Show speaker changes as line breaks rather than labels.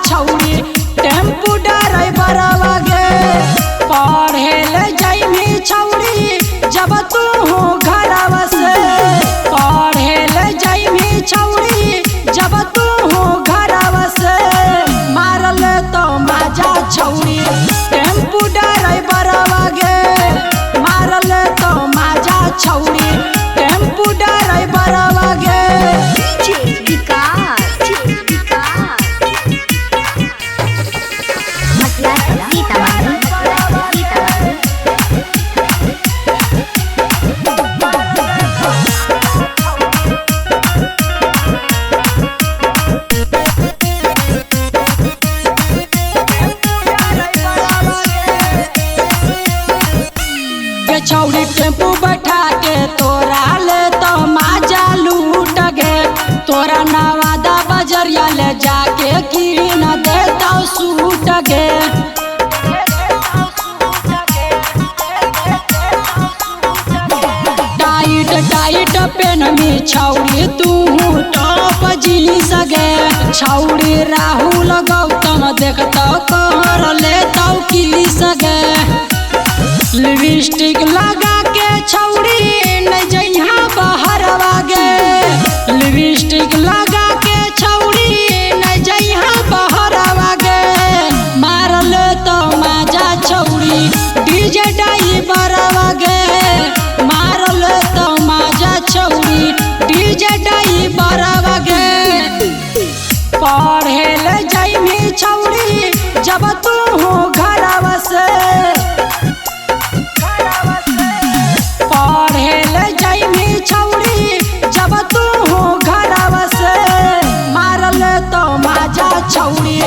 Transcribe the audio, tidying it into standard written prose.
छौड़ी tempo driver गे पढ़े ले जाइमी छौड़ी जब तू हो घरवा से पढ़े ले जाइमी छौड़ी जब तू हो घरवा से मारल तो मजा छौड़ी टेम्पू ड्राइवर गे मारल तो मजा छौड़ी टेम्पू ड्राइवर गे छौड़ी टेम्पू बैठा के तोरा ले तो माजा लूट गे तोरा नवादा बजरिया ले जाके की न देता सूट गे टाइट टाइट पेनमी छौड़ी तू टॉप जींस गे छौड़ी राहुल गौतम देखता कर लेता की सगे लिपस्टिक लगा के छौड़ी न जइहा बहरवा गे लिपस्टिक लगा के छौड़ी न जइहा बहरवा गे मारल तो मजा छौड़ी डीजे ड्राइवरवा गे मारल तो मजा छौड़ी डीजे ड्राइवरवा गे पढ़े ले जाइमी छौड़ी जब तू हो घरवा से छौड़ी